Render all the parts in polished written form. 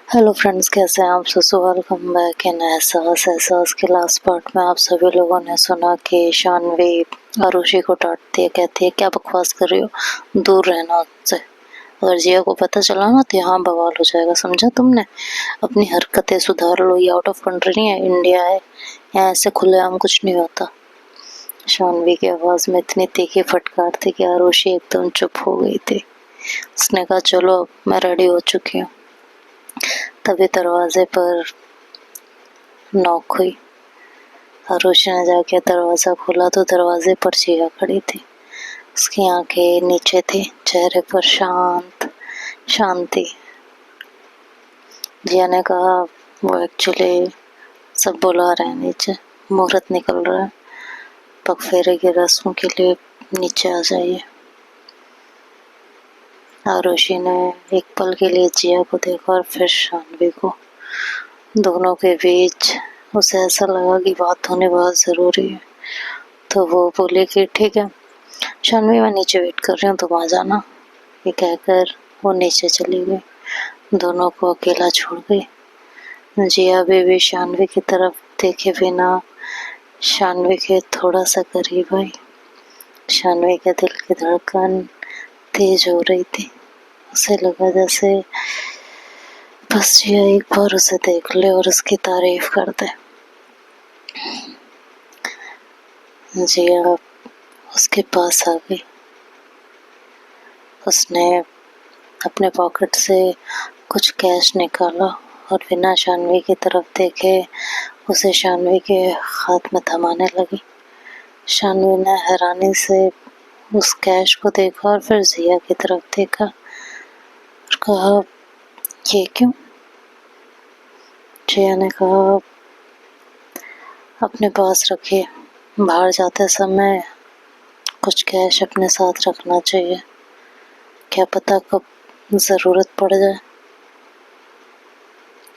Hello friends, कैसे हैं आप? सो वेलकम बैक इन एहसास के लास्ट पार्ट में आप सभी लोगों ने सुना कि शानवी आरुषि को डांटती है, कहती है क्या बकवास कर रही हो, दूर रहना उससे। अगर जिया को पता चला ना तो यहाँ बवाल हो जाएगा, समझा तुमने? अपनी हरकतें सुधार लो, ये आउट ऑफ कंट्री नहीं है, इंडिया है, यहाँ ऐसे खुलेआम कुछ नहीं होता। शानवी की आवाज़ में इतनी तीखी फटकार थी कि आरुषि एकदम चुप हो गई थी। उसने कहा चलो मैं रेडी हो चुकी हूँ। तभी दरवाजे पर नॉक हुई। आरुषि ने जाके दरवाज़ा खोला तो दरवाजे पर जिया खड़ी थी। उसकी आंखें नीचे थी, चेहरे पर शांति। जिया ने कहा वो एक्चुअली सब बुला रहे हैं नीचे, मुहूर्त निकल रहा है, पगफेरे की रस्म के लिए नीचे आ जाइए। आरुषि ने एक पल के लिए जिया को देखा और फिर शानवी को। दोनों के बीच उसे ऐसा लगा कि बात होनी बहुत ज़रूरी है, तो वो बोली कि ठीक है शानवी, मैं नीचे वेट कर रही हूँ, तुम आ जाना। ये कहकर वो नीचे चली गई, दोनों को अकेला छोड़ गई। जिया भी शानवी की तरफ देखे बिना शानवी के थोड़ा सा करीब आई। शानवी के दिल की धड़कन तेज हो रही थी। उसे लगा जैसे बस जिया एक बार उसे देख ले और उसकी तारीफ कर दे। जिया उसके पास आ गई। उसने अपने पॉकेट से कुछ कैश निकाला और बिना शानवी की तरफ देखे उसे शानवी के हाथ में थमाने लगी। शानवी ने हैरानी से उस कैश को देखा और फिर जिया की तरफ देखा और कहा ये क्यों? जिया ने कहा अपने पास रखिए, बाहर जाते समय कुछ कैश अपने साथ रखना चाहिए, क्या पता कब ज़रूरत पड़ जाए।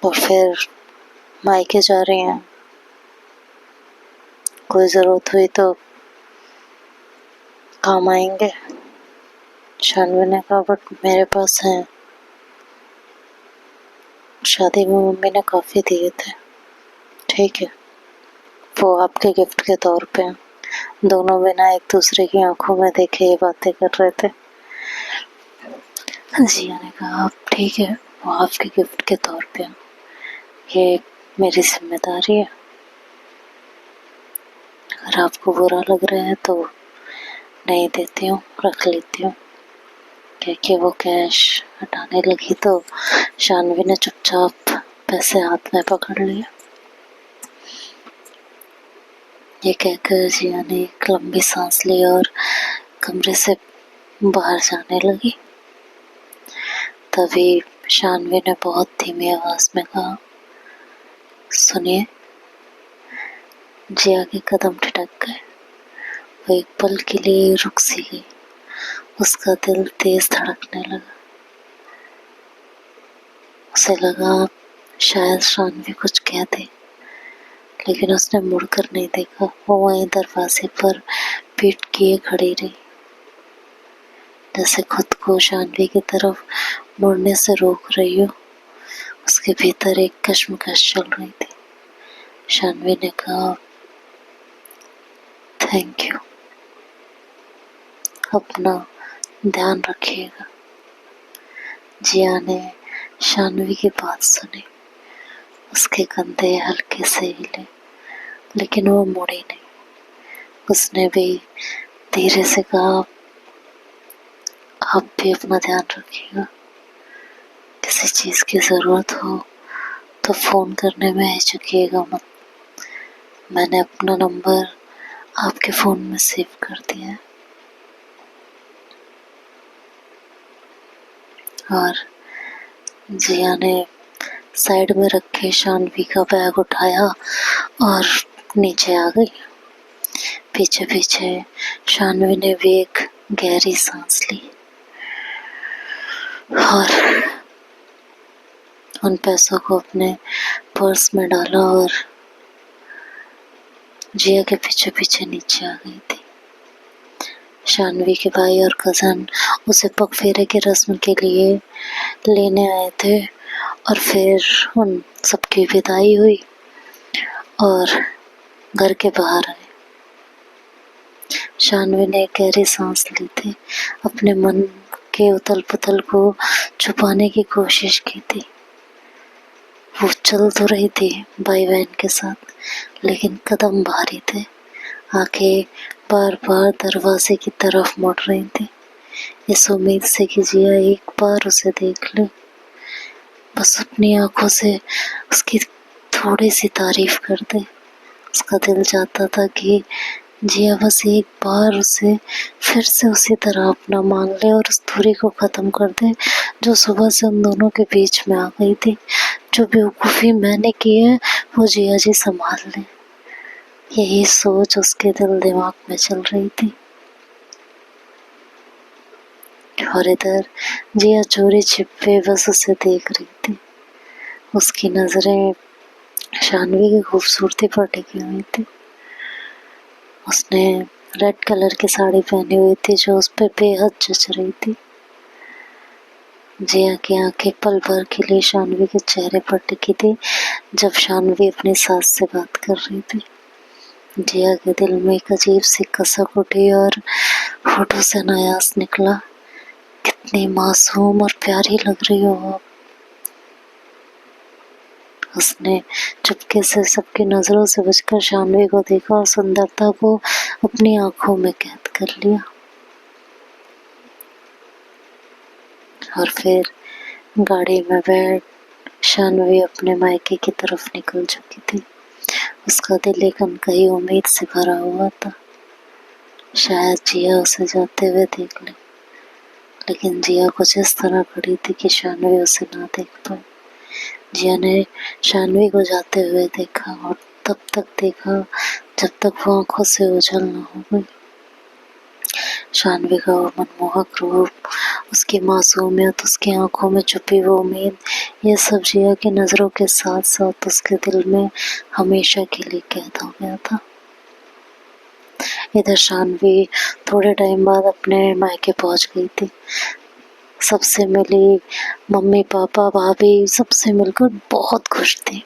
और फिर मायके जा रही हैं, कोई ज़रूरत हुई तो काम आएंगे। शानवी ने कहा बट मेरे पास हैं, शादी में मम्मी ने काफ़ी दिए थे। ठीक है, वो आपके गिफ्ट के तौर पे हैं। दोनों बिना एक दूसरे की आंखों में देखे ये बातें कर रहे थे। जिया ने कहा ठीक है, वो आपके गिफ्ट के तौर पे हैं, ये मेरी जिम्मेदारी है। अगर आपको बुरा लग रहा है तो नहीं देती हूँ, रख लेती हूँ। क्योंकि वो कैश हटाने लगी तो शानवी ने चुपचाप पैसे हाथ में पकड़ लिए। ये कहकर जिया ने एक लंबी सांस ली और कमरे से बाहर जाने लगी। तभी शानवी ने बहुत धीमी आवाज में कहा सुनिए। जिया के कदम ठिठक गए। वो एक पल के लिए रुक सी गई। उसका दिल तेज धड़कने लगा। उसे लगा शायद शानवी कुछ कह दे, लेकिन उसने मुड़कर नहीं देखा। वो वहीं दरवाजे पर पीठ किए खड़ी रही, जैसे खुद को शानवी की तरफ मुड़ने से रोक रही हो। उसके भीतर एक कश्मकश चल रही थी। शानवी ने कहा थैंक यू, अपना ध्यान रखिएगा। जिया ने शानवी की बात सुनी। उसके कंधे हल्के से हिले, लेकिन वो मुड़ी नहीं। उसने भी धीरे से कहा आप भी अपना ध्यान रखिएगा, किसी चीज की जरूरत हो तो फोन करने में हिचकिएगा मत। मैंने अपना नंबर आपके फोन में सेव कर दिया है। और जिया ने साइड में रखे शानवी का बैग उठाया और नीचे आ गई। पीछे पीछे शानवी ने भी एक गहरी सांस ली और उन पैसों को अपने पर्स में डाला और जिया के पीछे पीछे नीचे आ गई थी। शानवी के भाई और कज़न उसे पगफेरे की रस्म के लिए लेने आए थे और फिर उन सबकी विदाई हुई और घर के बाहर आए। शानवी ने एक गहरी सांस ली थी, अपने मन के उथल पुथल को छुपाने की कोशिश की थी। वो चल तो रही थी भाई बहन के साथ, लेकिन कदम भारी थे। आंखें बार बार दरवाजे की तरफ मुड़ रही थी, इस उम्मीद से कि जिया एक बार उसे देख ले, बस अपनी आंखों से उसकी थोड़ी सी तारीफ कर दे। उसका दिल चाहता था कि जिया बस एक बार उसे फिर से उसी तरह अपना मान ले और उस दूरी को खत्म कर दे जो सुबह से उन दोनों के बीच में आ गई थी। जो बेवकूफ़ी मैंने की है वो जिया जी संभाल ले, यही सोच उसके दिल दिमाग में चल रही थी। और इधर जिया चोरी छिपे बस उसे देख रही थी। उसकी नजरें शानवी की खूबसूरती पर टिकी हुई थी। उसने रेड कलर की साड़ी पहनी हुई थी जो उस पर बेहद जच रही थी। जिया की आंखें पल भर के लिए शानवी के चेहरे पर टिकी थी जब शानवी अपनी सास से बात कर रही थी। जिया के दिल में एक अजीब सी कसक उठी और होठों से नायास निकला, कितनी मासूम और प्यारी लग रही हो आप। उसने चुपके से सबकी नजरों से बचकर शानवी को देखा और सुंदरता को अपनी आंखों में कैद कर लिया। और फिर गाड़ी में बैठ शानवी अपने मायके की तरफ निकल चुकी थी। उसका दिल एक अनकही उम्मीद से भरा हुआ था, शायद जिया उसे जाते हुए देख ले, लेकिन जिया कुछ इस तरह खड़ी थी कि शानवी उसे ना देख पाए। जिया ने शानवी को जाते हुए देखा और तब तक देखा जब तक वो आंखों से ओझल न हो गई। शानवी का वो मनमोहक रूप, उसकी मासूमियत, उसकी आंखों में छुपी वो उम्मीद, ये सब जिया की नजरों के साथ साथ उसके दिल में हमेशा के लिए कैद हो गया था। इधर शानवी थोड़े टाइम बाद अपने मायके पहुंच गई थी। सबसे मिली, मम्मी पापा भाभी सबसे मिलकर बहुत खुश थी।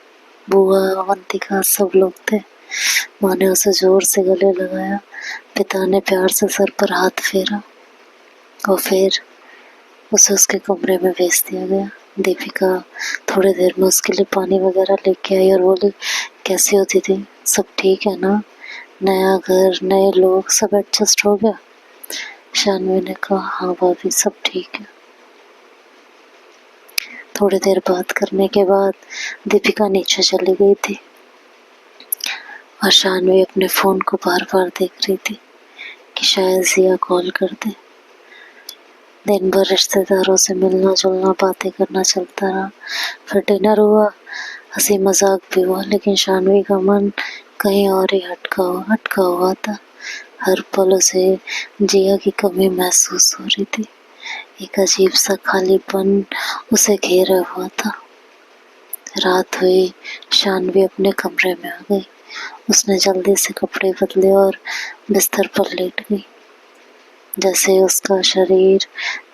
बुआ अवंतिका सब लोग थे। माँ ने उसे जोर से गले लगाया, पिता ने प्यार से सर पर हाथ फेरा और फिर उसे उसके कमरे में भेज दिया गया। दीपिका थोड़ी देर में उसके लिए पानी वगैरह लेके आई और बोली, कैसी होती थी, सब ठीक है ना, नया घर नए लोग सब एडजस्ट हो गया। शानवी ने कहा, हाँ भाभी सब ठीक है। थोड़ी देर बात करने के बाद दीपिका नीचे चली गई थी और शानवी अपने फोन को बार बार देख रही थी कि शायद जिया कॉल कर दे। दिन भर रिश्तेदारों से मिलना जुलना बातें करना चलता रहा। फिर डिनर हुआ, हंसी मजाक भी हुआ, लेकिन शानवी का मन कहीं और ही हटका हुआ था। हर पल उसे जिया की कमी महसूस हो रही थी। एक अजीब सा खालीपन उसे घेरा हुआ था। रात हुई, शानवी अपने कमरे में आ गई। उसने जल्दी से कपड़े बदले और बिस्तर पर लेट गई। जैसे उसका शरीर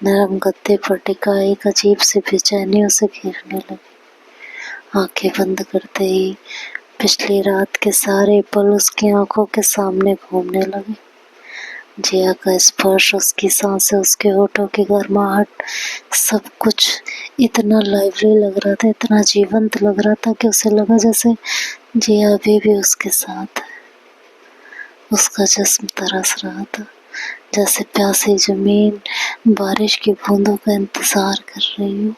नरम गद्दे पर टिका, एक अजीब सी बेचैनी उसे घेरने लगी। आंखें बंद करते ही पिछली रात के सारे पल उसकी आंखों के सामने घूमने लगे। जिया का स्पर्श, उसकी सांसें, उसके होठों की गर्माहट, सब कुछ इतना लाइवली लग रहा था, इतना जीवंत लग रहा था कि उसे लगा जैसे जिया अभी भी उसके साथ है। उसका जिस्म तरस रहा था, जैसे प्यासी जमीन बारिश की बूंदों का इंतजार कर रही हो।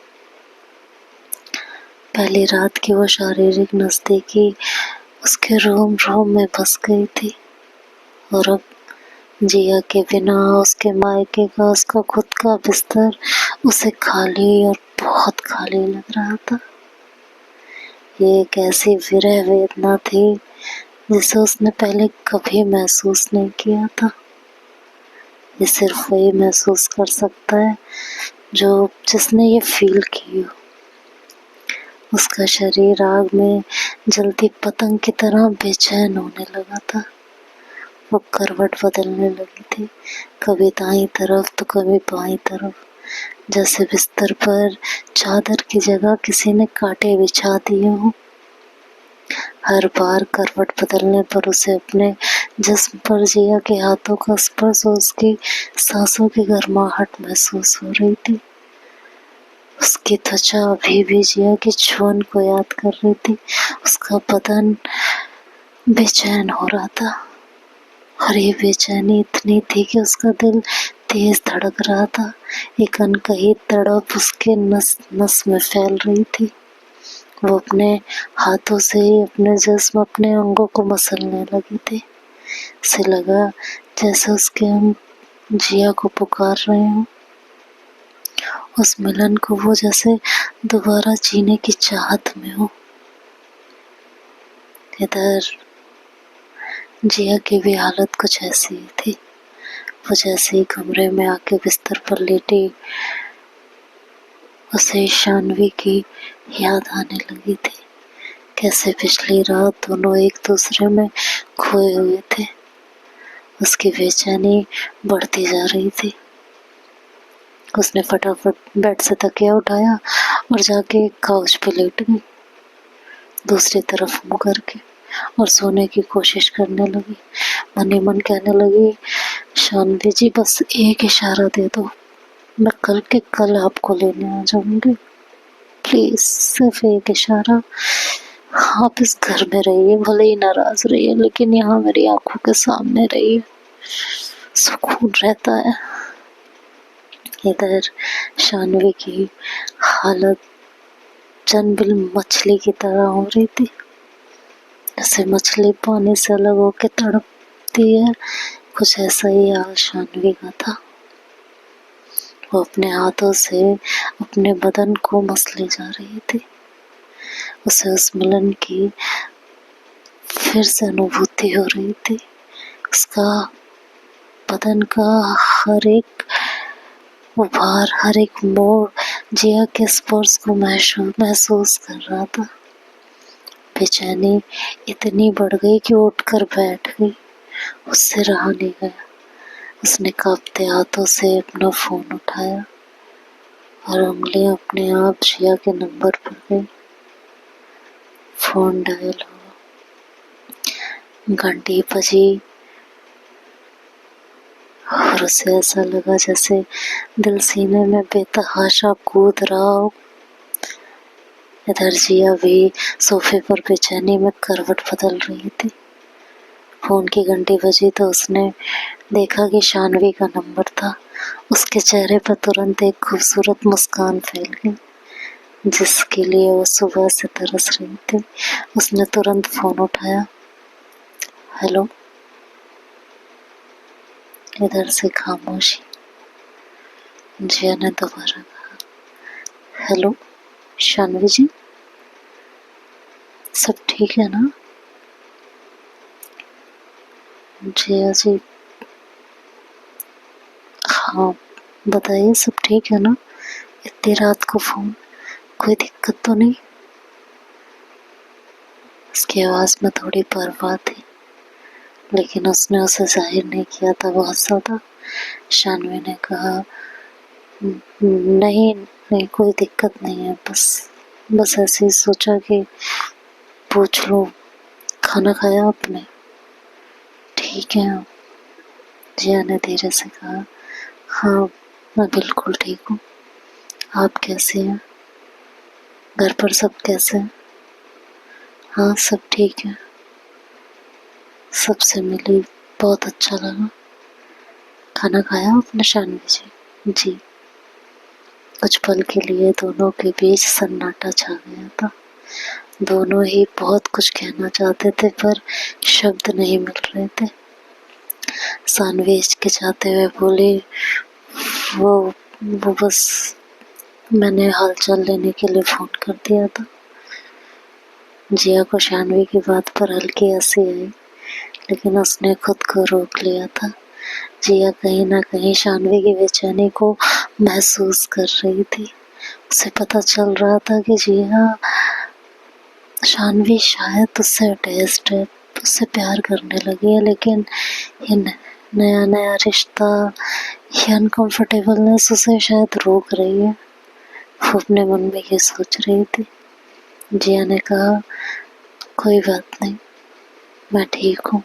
पहली रात की वो शारीरिक नजदीकी उसके रोम रोम में बस गई थी और अब जिया के बिना उसके मायके का उसका खुद का बिस्तर उसे खाली और बहुत खाली लग रहा था। ये एक ऐसी विरह वेदना थी जिसे उसने पहले कभी महसूस नहीं किया था। ये सिर्फ वही महसूस कर सकता है जिसने ये फील की हो। उसका शरीर आग में जलती पतंग की तरह बेचैन होने लगा था। वो करवट बदलने लगी थी, कभी दाईं तरफ तो कभी बाईं तरफ। जैसे बिस्तर पर चादर की जगह किसी ने कांटे बिछा दिए हों। हर बार करवट बदलने पर उसे अपने जिस्म पर जिया के हाथों का स्पर्श और उसकी सांसों की गर्माहट महसूस हो रही थी। उसकी त्वचा अभी भी जिया की छुअन को याद कर रही थी। उसका बदन बेचैन हो रहा था और ये बेचैनी इतनी थी कि उसका दिल तेज धड़क रहा था। एक अनकही तड़प उसके नस नस में फैल रही थी। वो अपने हाथों से ही अपने जिस्म, अपने अंगों को मसलने लगी थी। उसे लगा जैसे उसके अंग जिया को पुकार रहे हों। उस मिलन को वो जैसे दोबारा जीने की चाहत में हो। इधर जिया की भी हालत कुछ ऐसी ही थी। वो जैसे ही कमरे में आके बिस्तर पर लेटी, उसे शानवी की याद आने लगी थी। कैसे पिछली रात दोनों एक दूसरे में खोए हुए थे। उसकी बेचैनी बढ़ती जा रही थी। उसने फटाफट बेड से तकिया उठाया और जाके काउच पे लेट गई, दूसरी तरफ मुंह करके, और सोने की कोशिश करने लगी। मन ही मन कहने लगी, शांति जी बस एक इशारा दे दो, मैं कल के कल आपको लेने आ जाऊंगी। प्लीज सिर्फ एक इशारा। आप इस घर में रहिए, भले ही नाराज रहिए, लेकिन यहाँ मेरी आंखों के सामने रहिए, सुकून रहता है। इधर शानवी की हालत चंबल मछली की तरह हो रही थी। जैसे मछली पानी से अलग होकर तड़पती है, कुछ ऐसा ही हाल शानवी का था। वो अपने हाथों से अपने बदन को मसले जा रही थी। उसे उस मिलन की फिर से अनुभूति हो रही थी। उसका बदन का हर एक उभार, हर एक मोड़ जिया के स्पर्श को महसूस कर रहा था। बेचैनी इतनी बढ़ गई कि वो उठकर बैठ गई। उससे रहा नहीं गया। उसने कांपते हाथों से अपना फोन उठाया और उंगलियां अपने आप जिया के नंबर पर गई। फोन डायल हुआ, घंटी बजी और उसे ऐसा लगा जैसे दिल सीने में बेतहाशा कूद रहा हो। इधर जिया भी सोफे पर बेचैनी में करवट बदल रही थी। फोन की घंटी बजी तो उसने देखा कि शानवी का नंबर था। उसके चेहरे पर तुरंत एक खूबसूरत मुस्कान फैल गई, जिसके लिए वो सुबह से तरस रही थी। उसने तुरंत फोन उठाया। हेलो। इधर से खामोशी। जिया ने दोबारा कहा, हेलो शानवी जी, सब ठीक है ना? जिया जी, हाँ बताइए, सब ठीक है ना? इतनी रात को फोन, कोई दिक्कत तो नहीं? उसकी आवाज में थोड़ी परवाह थी, लेकिन उसने उसे जाहिर नहीं किया था बहुत ज्यादा। शानवी ने कहा, नहीं नहीं कोई दिक्कत नहीं है, बस ऐसे ही सोचा कि पूछ लो, खाना खाया आपने? ठीक है आप? जिया ने धीरे से कहा, हाँ मैं बिल्कुल ठीक हूँ। आप कैसे हैं? घर पर सब कैसे हैं? हाँ सब ठीक है। सबसे मिली बहुत अच्छा लगा। खाना खाया आपने शानवी जी? जी। कुछ पल के लिए दोनों के बीच सन्नाटा छा गया था। दोनों ही बहुत कुछ कहना चाहते थे पर शब्द नहीं मिल रहे थे। शानवी हिचकिचाते हुए बोली, वो बस मैंने हालचाल लेने के लिए फोन कर दिया था। जिया को शानवी की बात पर हल्की हंसी आई, लेकिन उसने खुद को रोक लिया था। जिया कहीं ना कहीं शानवी की बेचैनी को महसूस कर रही थी। उसे पता चल रहा था कि जिया, शानवी शायद उससे अटैच्ड है, उससे प्यार करने लगी है, लेकिन ये नया नया रिश्ता, ये अनकंफर्टेबलनेस उसे शायद रोक रही है। वो अपने मन में ये सोच रही थी। जिया ने कहा, कोई बात नहीं, मैं ठीक हूँ,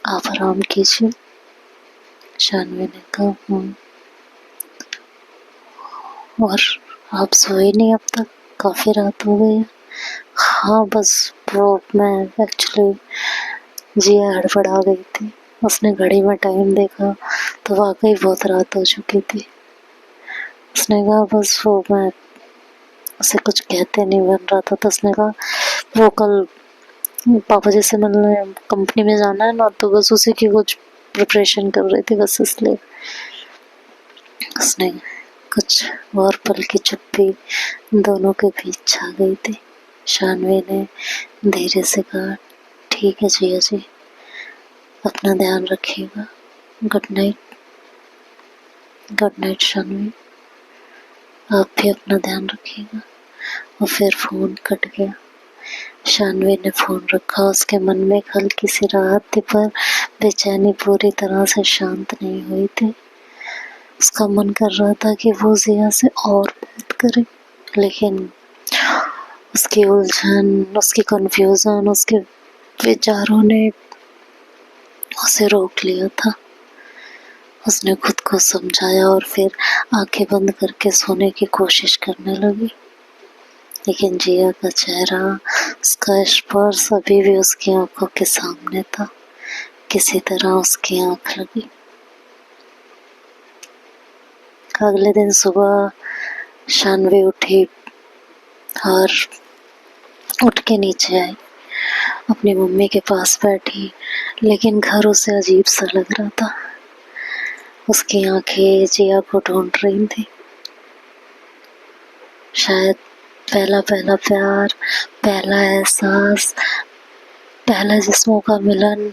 आप आराम कीजिए। शानवी ने कहा, और आप सोए नहीं अब तक? काफी रात हो गई है। हाँ, बस वो मैं एक्चुअली जिया हड़बड़ा गई थी। उसने घड़ी में टाइम देखा तो वाकई बहुत रात हो चुकी थी। उसने कहा, बस वो मैं उसे कुछ कहते नहीं बन रहा था, तो उसने कहा वो कल पापा जी से मिलने कंपनी में जाना है ना, तो बस उसी की कुछ प्रिपरेशन कर रही थी, बस इसलिए। उसने कुछ और पल की चुप्पी दोनों के बीच छा गई थी। शानवी ने धीरे से कहा, ठीक है जिया जी, अपना ध्यान रखिएगा। Good night. Good night Shanvi, आप भी अपना ध्यान रखिएगा। और फिर फोन कट गया। शानवी ने फोन रखा। उसके मन में हल्की सी राहत थी, पर बेचैनी पूरी तरह से शांत नहीं हुई थी। उसका मन कर रहा था कि वो जिया से और बात करे, लेकिन उसकी उलझन, उसकी कंफ्यूजन, उसके विचारों ने उसे रोक लिया था। उसने खुद को समझाया और फिर आंखें बंद करके सोने की कोशिश करने लगी। लेकिन जिया का चेहरा, उसका स्पर्श अभी भी उसकी आंखों के सामने था। किसी तरह उसकी आंख लगी। अगले दिन सुबह शानवी उठी और उठ के नीचे आई। अपनी मम्मी के पास बैठी, लेकिन घर उसे अजीब सा लग रहा था। उसकी आंखें जिया को ढूंढ रही थी। शायद पहला पहला प्यार, पहला एहसास, पहला जिस्मों का मिलन,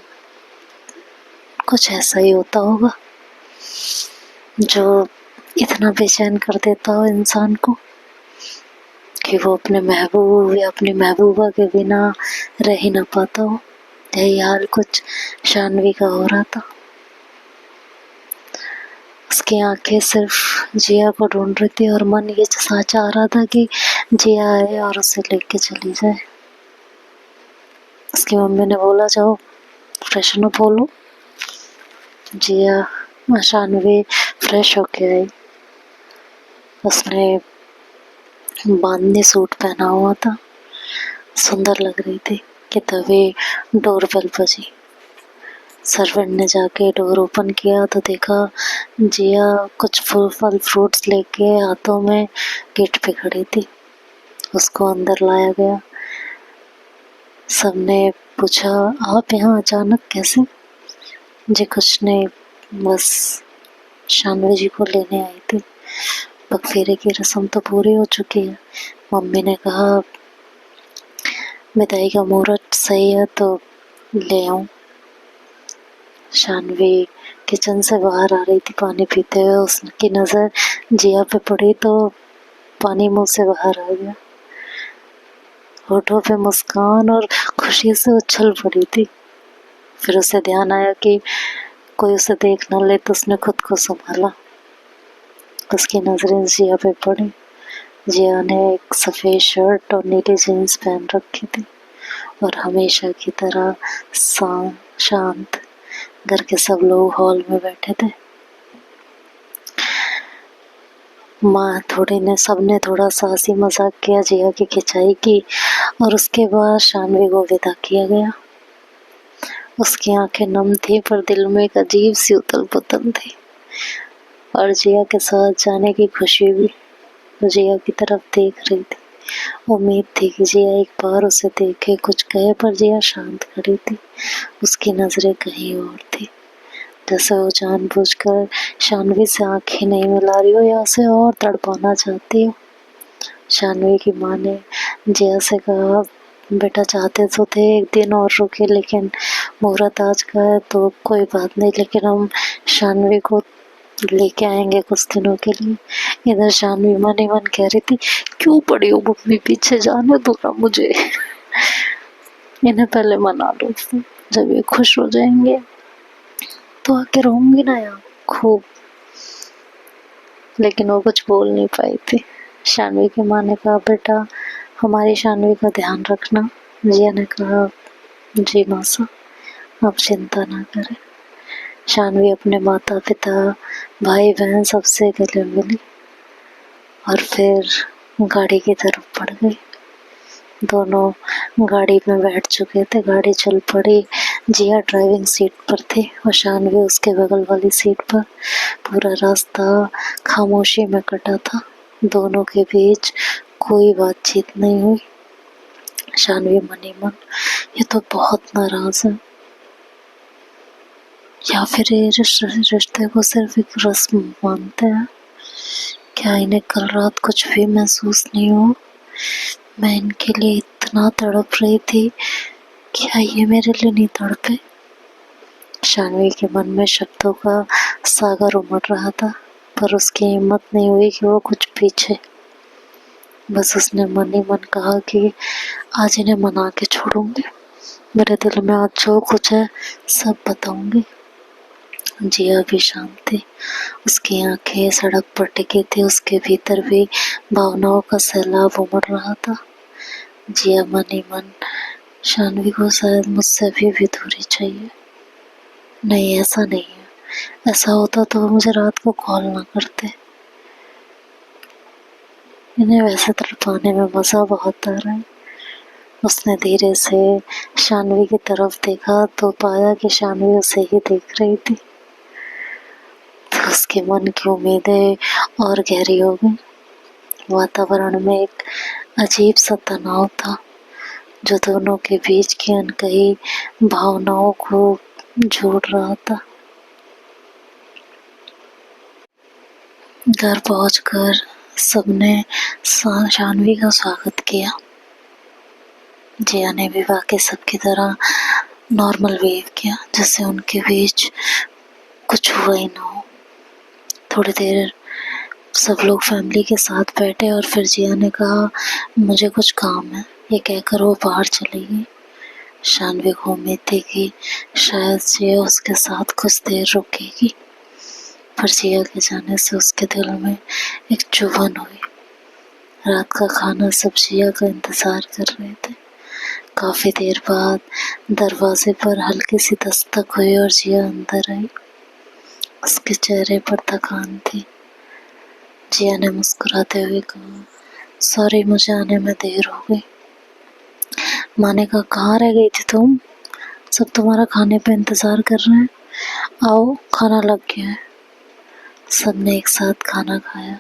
कुछ ऐसा ही होता होगा जो इतना बेचैन कर देता हो इंसान को कि वो अपने महबूब या अपनी महबूबा के बिना रह ही ना पाता हो। यही हाल कुछ शानवी का हो रहा था। उसकी आंखें सिर्फ जिया को ढूंढ रही थी और मन ये चाह रहा था कि जिया आए और उसे लेके चली जाए। उसकी मम्मी ने बोला, जाओ फ्रेशन अप हो लो। जिया शानवी फ्रेश होके आई। उसने बांधनी सूट पहना हुआ था, सुंदर लग रही थी कि तभी डोरबेल बजी। सर्वेंट ने जाके डोर ओपन किया तो देखा जिया कुछ फल फ्रूट्स लेके हाथों में गेट पे खड़ी थी। उसको अंदर लाया गया। सबने पूछा, आप यहाँ अचानक कैसे? जी कुछ नहीं, बस शानवी जी को लेने आई थी। बकफेरे की रस्म तो पूरी हो चुकी है। मम्मी ने कहा विदाई का मुहूर्त सही है तो ले आऊं। शानवी किचन से बाहर आ रही थी पानी पीते हुए। उसकी नजर जिया पे पड़ी तो पानी मुंह से बाहर आ गया। होठों पे मुस्कान और खुशी से उछल पड़ी थी। फिर उसे ध्यान आया कि कोई उसे देख न ले, तो उसने खुद को संभाला। उसकी नजरें जिया पे पड़ी। जिया ने एक सफेद शर्ट और नीली जीन्स पहन रखी थी और हमेशा की तरह शांत। घर के सब लोग हॉल में बैठे थे। सबने थोड़ा सा हंसी मजाक किया, जिया की खिंचाई की और उसके बाद शानवी को विदा किया गया। उसकी आंखें नम थी, पर दिल में एक अजीब सी उथल पुथल थी और जिया के साथ जाने की खुशी भी। जिया की तरफ देख रही थी। उम्मीद थी कि जिया एक बार उसे देखे, कुछ कहे, पर जिया शांत खड़ी थी। उसकी नजरें कहीं और थी, जैसे वो जानबूझकर शानवी से आंखें नहीं मिला रही हो या उसे और तड़पाना चाहती हो। शानवी की माँ ने जिया से कहा, बेटा चाहते तो थे एक दिन और रुके, लेकिन मुहूर्त आज का है तो कोई बात नहीं, लेकिन हम शानवी को लेके आएंगे कुछ दिनों के लिए। इधर शानवी मन ही मन कह रही थी, क्यों पड़ी हो मम्मी पीछे, जाने दो ना मुझे, इन्हें पहले मना लो, जब ये खुश हो जाएंगे तो आके रोऊंगी ना यार खूब। लेकिन वो कुछ बोल नहीं पाई थी। शानवी की माँ ने कहा बेटा हमारी शानवी का ध्यान रखना। जिया ने कहा जी मौसा आप चिंता ना करें। शानवी अपने माता पिता भाई बहन सबसे गले मिली और फिर गाड़ी की तरफ बढ़ गई। दोनों गाड़ी में बैठ चुके थे, गाड़ी चल पड़ी। जिया ड्राइविंग सीट पर थी और शानवी उसके बगल वाली सीट पर। पूरा रास्ता खामोशी में कटा था, दोनों के बीच कोई बातचीत नहीं हुई। शानवी मन ही मन ये तो बहुत नाराज है, या फिर ये रिश्ते को सिर्फ एक रस्म मानते हैं। क्या इन्हें कल रात कुछ भी महसूस नहीं हुआ? मैं इनके लिए इतना तड़प रही थी, क्या ये मेरे लिए नहीं तड़पे? शानवी के मन में शब्दों का सागर उमड़ रहा था, पर उसकी हिम्मत नहीं हुई कि वो कुछ पीछे। बस उसने मन ही मन कहा कि आज इन्हें मना के छोड़ूंगी। मेरे दिल में आज जो कुछ है सब बताऊंगी। जिया भी शांत थी, उसकी आंखें सड़क पर टिकी थी, उसके भीतर भी भावनाओं का सैलाब उमड़ रहा था। जिया मन ही मन शानवी को शायद मुझसे भी दूरी चाहिए। नहीं ऐसा नहीं है, ऐसा होता तो वो मुझे रात को कॉल ना करते। इन्हें वैसे तड़पाने में मजा बहुत आ रहा है। उसने धीरे से शानवी की तरफ देखा तो पाया कि शानवी उसे ही देख रही थी। तो उसके मन की उम्मीदें और गहरी हो गई। वातावरण में एक अजीब सा तनाव था जो दोनों के बीच की अनकही भावनाओं को जोड़ रहा था। घर पहुंचकर सबने शानवी का स्वागत किया। जिया ने भी बाकी सबकी तरह नॉर्मल बिहेव किया, जैसे उनके बीच कुछ हुआ ही ना हो। थोड़ी देर सब लोग फैमिली के साथ बैठे और फिर जिया ने कहा मुझे कुछ काम है। ये कहकर वो बाहर चली गई। शानवी को उम्मीद थी कि शायद जिया उसके साथ कुछ देर रुकेगी, पर जिया के जाने से उसके दिल में एक चुभन हुई। रात का खाना सब जिया का इंतजार कर रहे थे। काफी देर बाद दरवाजे पर हल्की सी दस्तक हुई और जिया अंदर आई। उसके चेहरे पर थकान थी। जिया ने मुस्कुराते हुए कहा सॉरी मुझे आने में देर हो गई। माँ ने कहा कहाँ रह गई थी तुम? सब तुम्हारा खाने पे इंतजार कर रहे हैं, आओ खाना लग गया है। सबने एक साथ खाना खाया।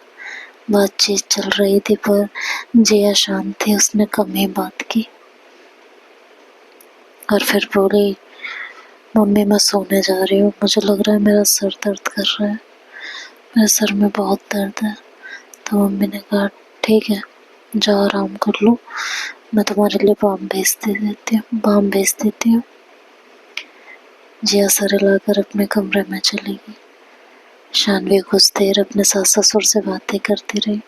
बातचीत चल रही थी पर जिया शांत थी, उसने कम ही बात की और फिर बोली मम्मी मैं सोने जा रही हूँ, मुझे लग रहा है मेरा सर दर्द कर रहा है, मेरे सर में बहुत दर्द है। तो मम्मी ने कहा ठीक है जाओ आराम कर लो, मैं तुम्हारे लिए बाम भेज देती हूँ। जिया सर हिलाकर अपने कमरे में चली गई। शानवी कुछ देर अपने सास ससुर से बातें करती रही।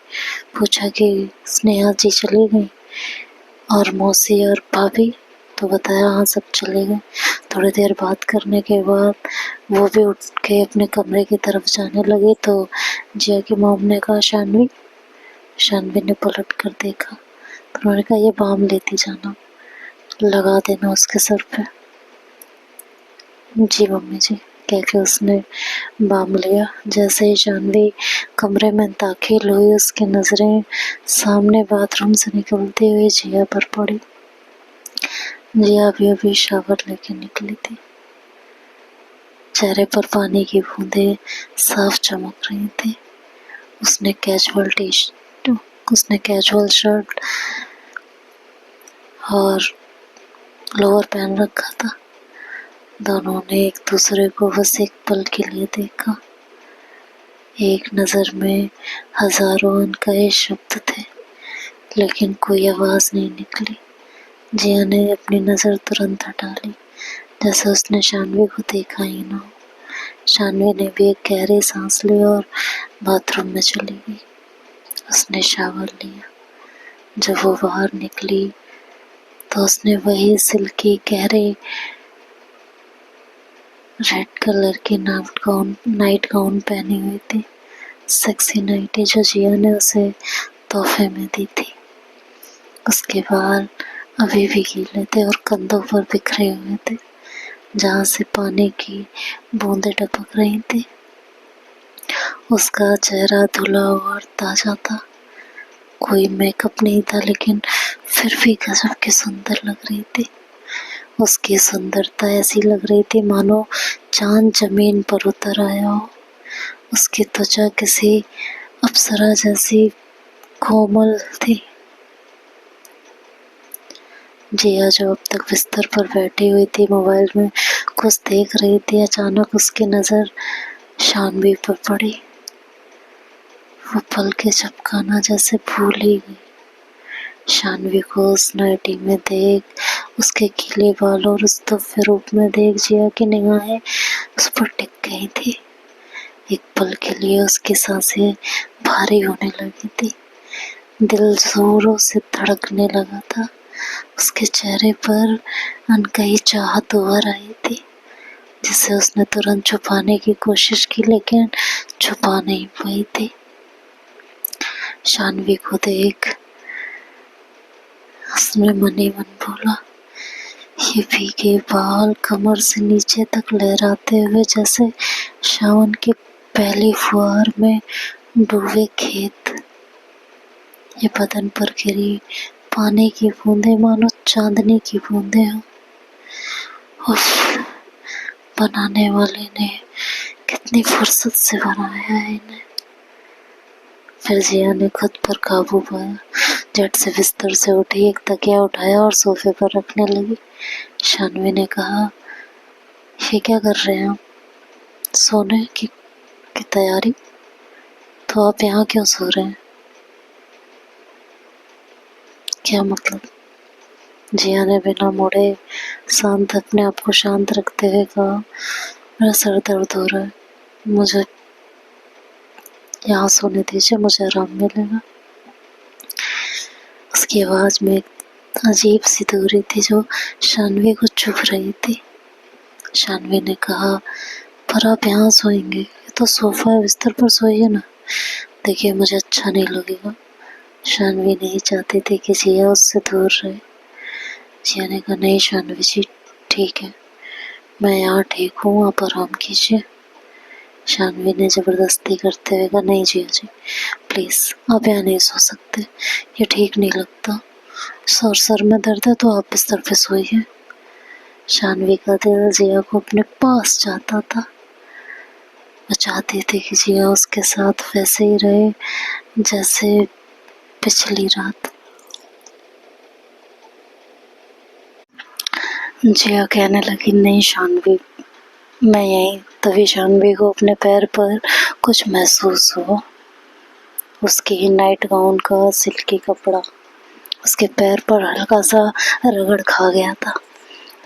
पूछा कि स्नेहा जी चली गई और मौसी और भाभी, तो बताया हाँ सब चले गए। थोड़ी देर बात करने के बाद वो भी उठ के अपने कमरे की तरफ जाने लगी तो जिया की मॉम ने कहा शानवी ने पलट कर देखा तो उन्होंने कहा ये बाम लेती जाना, लगा देना उसके सर पे। जी मम्मी जी कह के उसने बाम लिया। जैसे ही शानवी कमरे में दाखिल हुई उसकी नजरें सामने बाथरूम से निकलती हुई जिया पर पड़ी। जिया अभी शावर लेके निकली थी। चेहरे पर पानी की बूंदें साफ चमक रही थी। उसने कैजुअल शर्ट और लोअर पहन रखा था। दोनों ने एक दूसरे को बस एक पल के लिए देखा। एक नजर में हजारों अनकहे शब्द थे लेकिन कोई आवाज नहीं निकली। जिया ने अपनी नजर तुरंत हटा ली, जैसे उसने शानवी को देखा ही ना हो। शानवी ने भी एक गहरी सांस ली और बाथरूम में चली गई। उसने शावर लिया। जब वो बाहर निकली तो उसने वही सिल्की गहरे रेड कलर की नाइट गाउन पहनी हुई थी, सेक्सी नाइटी, जो जिया ने उसे तोहफे में दी थी। उसके बाल अभी भी गीले थे और कंधों पर बिखरे हुए थे, जहाँ से पानी की बूंदें टपक रही थी। उसका चेहरा धुला हुआ और ताजा था, कोई मेकअप नहीं था, लेकिन फिर भी गजब की सुंदर लग रही थी। उसकी सुंदरता ऐसी लग रही थी मानो चांद जमीन पर उतर आया हो। उसकी त्वचा किसी अप्सरा जैसी कोमल थी। जिया जो अब तक बिस्तर पर बैठी हुई थी, मोबाइल में कुछ देख रही थी, अचानक उसकी नजर शानवी पर पड़ी। वो पल के झपकाना जैसे भूल ही गई। शानवी को उस नाइटी में देख, उसके गीले बालों और उस तोहफे रूप में देख, जिया की निगाहें उस पर टिक गई थी। एक पल के लिए उसकी सांसें भारी होने लगी थी, दिल जोरों से धड़कने लगा था। उसके चेहरे पर अनकही चाहत उभर आई थी, जिसे उसने तुरंत छुपाने की कोशिश की, लेकिन छुपा नहीं पाई थी। शानवी को देख उसने मन ही मन बोला, ये भीगे बाल कमर से नीचे तक लहराते हुए जैसे सावन की पहली फुहार में डूबे खेत। ये बदन पर गिरी पानी की बूंदें मानो चांदनी की बूंदें हो। उफ, बनाने वाले ने कितनी फुर्सत से बनाया है इन्हें। फिर जिया ने खुद पर काबू पाया, झट से बिस्तर से उठी, एक तकिया उठाया और सोफे पर रखने लगी। शानवी ने कहा, ये क्या कर रहे हैं आप? सोने की तैयारी? तो आप यहाँ क्यों सो रहे हैं? क्या मतलब? जिया ने बिना मुड़े शांत अपने आप को शांत रखते हुए कहा, मेरा सर दर्द हो रहा है, मुझे यहाँ सोने दीजिए, मुझे आराम मिलेगा। उसकी आवाज में एक अजीब सी दूरी थी जो शानवी को चुभ रही थी। शानवी ने कहा, पर आप यहाँ सोएंगे? ये तो सोफा है, बिस्तर पर सोइए ना। देखिए, मुझे अच्छा नहीं लगेगा। शानवी नहीं चाहती थी कि जिया उससे दूर रहे। जिया ने कहा, नहीं शानवी जी, ठीक है, मैं यहाँ ठीक हूँ, आप आराम कीजिए। शानवी ने जबरदस्ती करते हुए कहा, नहीं जिया जी, प्लीज आप यहाँ नहीं सो सकते, ये ठीक नहीं लगता। सर में दर्द है तो आप बिस्तर पे सोइए। शानवी का दिल जिया को अपने पास चाहता था। वो चाहती थी कि जिया उसके साथ वैसे ही रहे जैसे पिछली रात। जिया कहने लगी, नहीं शानवी, मैं यहीं। तभी शानवी को अपने पैर पर कुछ महसूस हुआ। उसकी ही नाइट गाउन का सिल्की कपड़ा उसके पैर पर हल्का सा रगड़ खा गया था,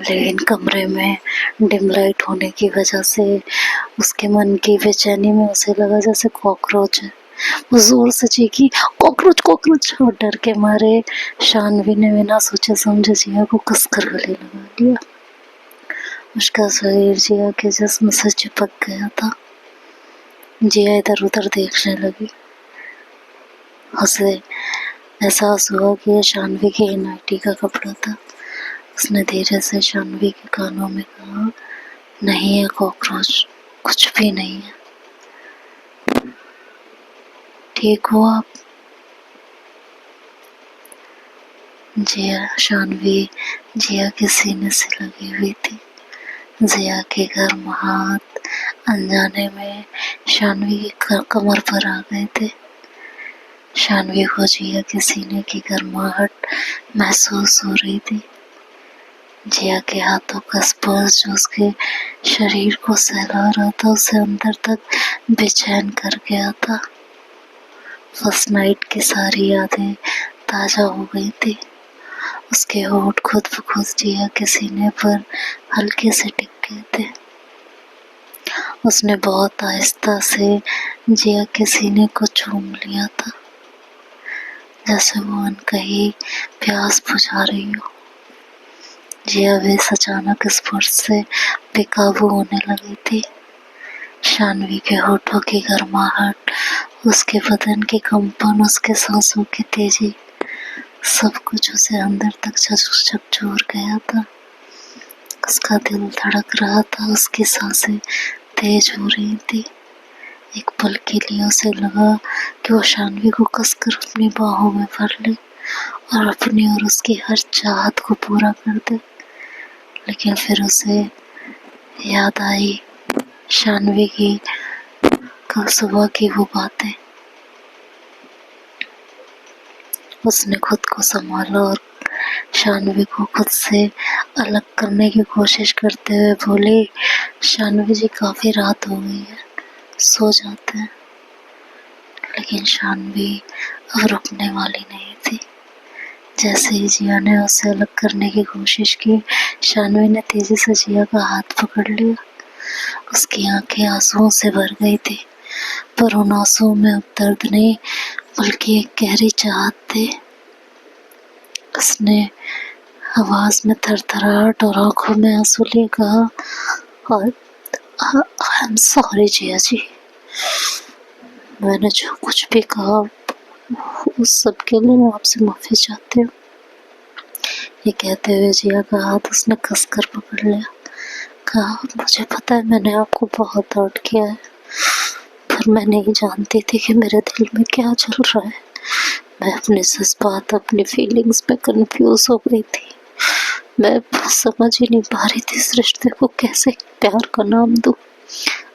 लेकिन कमरे में डिम लाइट होने की वजह से उसके मन की बेचैनी में उसे लगा जैसे कॉकरोच है। वो जोर से चीखी, कॉकरोच कॉकरोच। और डर के मारे शानवी ने बिना सोचे समझे जिया को कसकर गले लगा लिया। उसका शरीर जिया के जिस्म से चिपक गया था। जिया इधर उधर देखने लगी। उसे एहसास हुआ कि यह शानवी की नाइटी का कपड़ा था। उसने धीरे से शानवी के कानों में कहा, नहीं है कॉकरोच, कुछ भी नहीं है, ठीक हो आप? शानवी जिया के सीने से लगी हुई थी। जिया के गर्म हाथ अनजाने में शानवी की कमर पर आ गए थे। शानवी को जिया के सीने की गर्माहट महसूस हो रही थी। जिया के हाथों का स्पर्श जो उसके शरीर को सहला रहा था, उसे अंदर तक बेचैन कर गया था। फर्स्ट नाइट की सारी यादें ताजा हो गई थी। उसके होंठ खुद ब खुद जिया के सीने पर हल्के से टिक गए थे। उसने बहुत आहिस्ता से जिया के सीने को चूम लिया था, जैसे वो अनकही प्यास बुझा रही हो। जिया बेस अचानक स्पर्श से बेकाबू होने लगी थी। शानवी के होठों की गर्माहट, उसके बदन के कंपन, उसके सांसों की तेजी, सब कुछ उसे अंदर तक झकझोर गया था। उसका दिल धड़क रहा था, उसकी सांसें तेज हो रही थी। एक पल के लिए उसे लगा कि वो शानवी को कसकर अपनी बाहों में भर ले और अपनी और उसकी हर चाहत को पूरा कर दे। लेकिन फिर उसे याद आई शानवी की कल सुबह की वो बातें। उसने खुद को संभाला और शानवी को खुद से अलग करने की कोशिश करते हुए बोली, शानवी जी काफी रात हो गई है, सो जाते हैं। लेकिन शानवी अब रुकने वाली नहीं थी। जैसे ही जिया ने उसे अलग करने की कोशिश की, शानवी ने तेजी से जिया का हाथ पकड़ लिया। उसकी आंखें आंसुओं से भर गई थी, पर उन आंसुओं में अब दर्द नहीं बल्कि एक गहरी चाहत थी। उसने आवाज में थरथराहट और आंखों में आंसू लिए कहा, आई एम सॉरी जिया जी, मैंने जो कुछ भी कहा उस सब के लिए मैं आपसे माफी चाहती हूँ। ये कहते हुए जिया का हाथ उसने कसकर पकड़ लिया। कहा, मुझे पता है मैंने आपको बहुत हर्ट किया है, पर मैं नहीं जानती थी कि मेरे दिल में क्या चल रहा है। मैं अपने जज्बात, अपनी फीलिंग्स में कंफ्यूज हो गई थी। मैं समझ ही नहीं पा रही थी इस रिश्ते को कैसे प्यार का नाम दूं।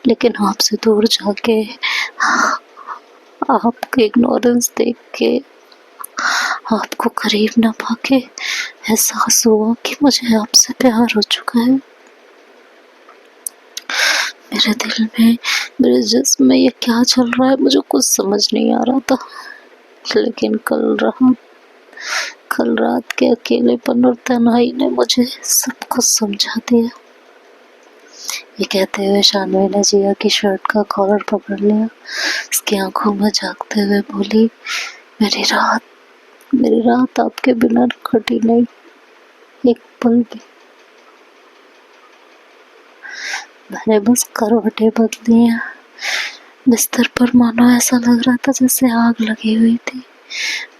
लेकिन आपसे दूर जाके, आपके इग्नोरेंस देख के, आपको करीब ना पाके एहसास हुआ कि मुझे आपसे प्यार हो चुका है। मेरे दिल में, मेरे जिस्म में ये क्या चल रहा है मुझे कुछ समझ नहीं आ रहा था। लेकिन कल रात के अकेलेपन और तन्हाई ने मुझे सब कुछ समझा दिया। ये कहते हुए शानवी ने जिया की शर्ट का कॉलर पकड़ लिया। उसकी आंखों में झांकते हुए बोली, मेरी रात आपके बिना कटी नहीं, एक पल भी। मैंने बस करवटें बदली हैं। बिस्तर पर मानो ऐसा लग रहा था जैसे आग लगी हुई थी।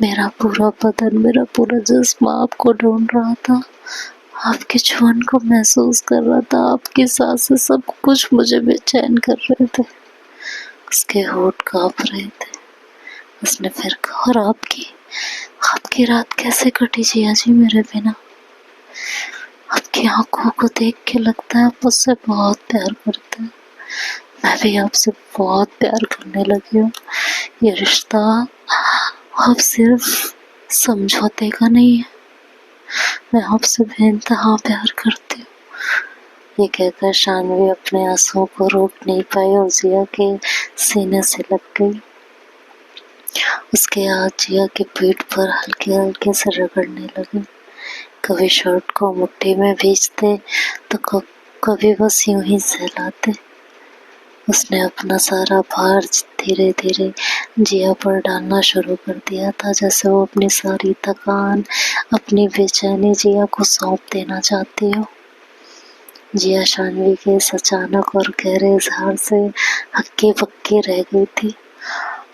मेरा पूरा बदन, मेरा पूरा जिस्म आपको ढूंढ रहा था, आपके छुअन को महसूस कर रहा था, आपकी सांसें सब कुछ मुझे बेचैन कर रहे थे। उसके होठ कांप रहे थे। उसने फिर कहा, और आपकी रात कैसे कटी जिया जी मेरे बिना? आपकी आंखों को देख के लगता है आप मुझसे बहुत प्यार करते हैं। मैं भी आपसे बहुत प्यार करने लगी हूँ। ये रिश्ता अब सिर्फ समझौते का नहीं है, मैं आपसे बेइंतहा प्यार करती हूँ। ये कहकर शानवी अपने आंसुओं को रोक नहीं पाई और जिया के सीने से लग गई। उसके हाथ जिया के पीठ पर हल्के हल्के से रगड़ने लगे। कभी शर्ट को मुट्ठी में भींचते तो कभी बस यूं ही सहलाते। उसने अपना सारा भार धीरे धीरे जिया पर डालना शुरू कर दिया था, जैसे वो अपनी सारी थकान, अपनी बेचैनी जिया को सौंप देना चाहती हो। जिया शानवी के इस अचानक और गहरे इजहार से हक्की बक्की रह गई थी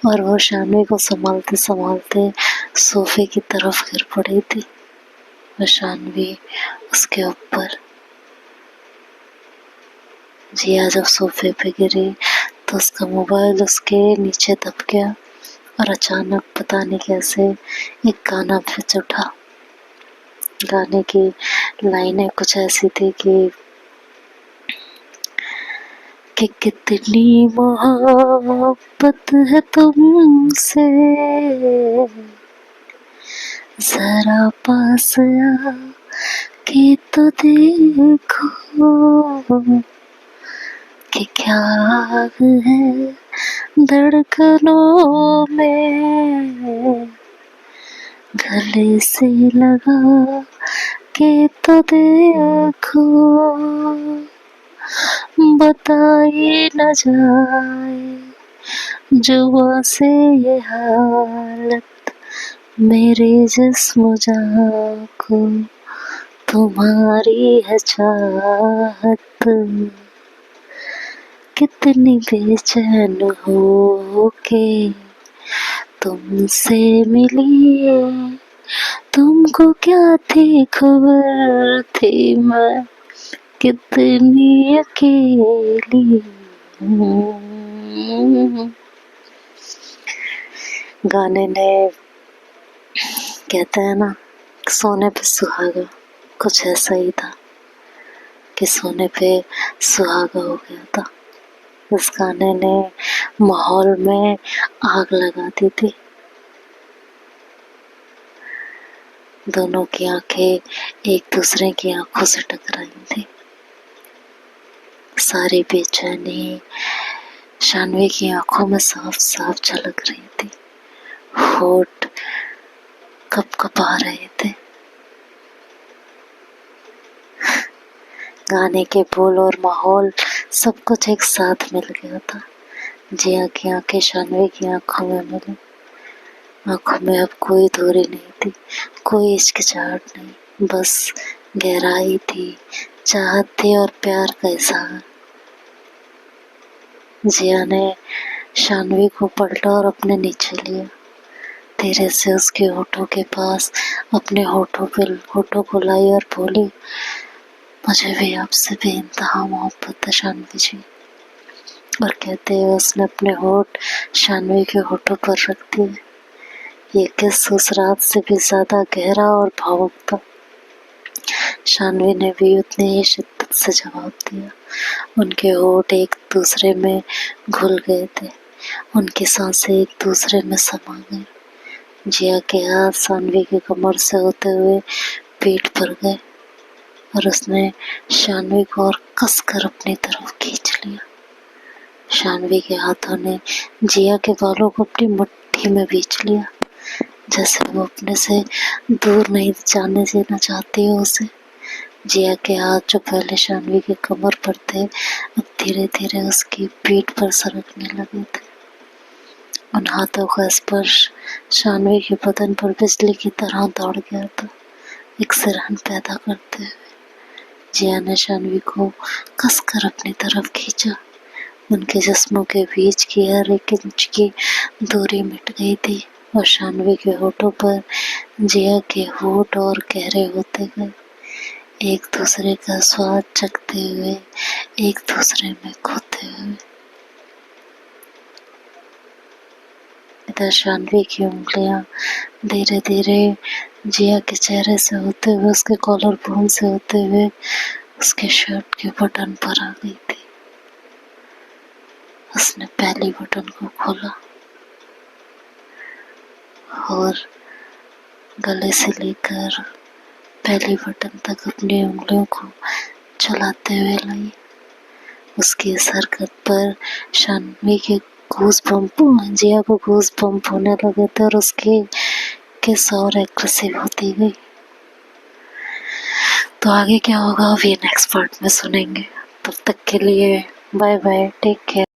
और वो शानवी को संभालते संभालते सोफे की तरफ गिर पड़ी थी। वह शानवी उसके ऊपर। जिया जब सोफे पे गिरी तो उसका मोबाइल उसके नीचे दब गया और अचानक पता नहीं कैसे एक गाना बज उठा। गाने की लाइनें कुछ ऐसी थी कि कितनी मोहब्बत है तुमसे, जरा पास आके तो देखो कि क्या आग है धड़कनों में, गले से लगा के तो देखो, बताई न जाए जुबां से ये हालत, मेरे जिस्म जान को तुम्हारी है चाहत, कितनी बेचैन हो के तुमसे मिली, तुमको क्या थी खबर थी मैं कितनी अकेली हूँ। गाने ने कहते हैं ना, सोने पे सुहागा, कुछ ऐसा ही था कि सोने पे सुहागा हो गया था। इस गाने ने माहौल में आग लगा दी थी। दोनों की आंखें एक दूसरे की आंखों से टकराई थी। सारी बेचैनी शानवी की आंखों में साफ साफ झलक रही थी। होठ कपकपा रहे थे। गाने के बोल और माहौल सब कुछ एक साथ मिल गया था। जिया की आंखें शानवी की आंखों में मिली। आंखों में अब कोई दूरी नहीं थी, कोई हिचकिचाहट नहीं, बस गहराई थी, चाहत थी और प्यार का इजहार। जिया ने शानवी को पलटा और अपने नीचे लिया। धीरे से उसके होठों के पास अपने होठों को लाई और बोली, मुझे भी आपसे बेइंतहा मोहब्बत है शानवी जी। और कहते हुए उसने अपने होठ शानवी के होठों पर रख दिए। ये किस उस रात से भी ज्यादा गहरा और भावुक था। शानवी ने भी उतनी ही शिद्दत से जवाब दिया। उनके होठ एक दूसरे में घुल गए थे, उनकी सांसें एक दूसरे में समा गई। जिया के हाथ शानवी की कमर से होते हुए पीठ पर गए और उसने शानवी को और कसकर अपनी तरफ खींच लिया। शानवी के हाथों ने जिया के बालों को अपनी मुट्ठी में बींच लिया, जैसे वो अपने से दूर नहीं जाने देना चाहती हो उसे। जिया के हाथ जो पहले शानवी की कमर पर थे, अब धीरे धीरे उसकी पीठ पर सरकने लगे थे। उन हाथों का स्पर्श शानवी के बदन पर बिजली की तरह दौड़ गया था, एक सिरहन पैदा करते हुए। जिया ने शानवी को कसकर अपनी तरफ खींचा। उनके जिस्मों के बीच की हर एक इंच की दूरी मिट गई थी और शानवी के होठों पर जिया के होठ और गहरे होते गए, एक दूसरे का स्वाद चखते हुए, एक दूसरे में खोते हुए। इधर शानवी की उंगलियां धीरे धीरे जिया के चेहरे से होते हुए, उसके कॉलर बोन से होते हुए उसके शर्ट के बटन पर आ गई थी। उसने पहली बटन को खोला और गले से लेकर पहली बटन तक अपनी उंगलियों को चलाते हुए लाई। उसकी इस हरकत पर शानवी के जिया को गूज बम्प होने लगे थे और उसकी किस और एग्रेसिव होती गई। तो आगे क्या होगा अभी नेक्स्ट पार्ट में सुनेंगे। तब तक के लिए बाय बाय, टेक केयर।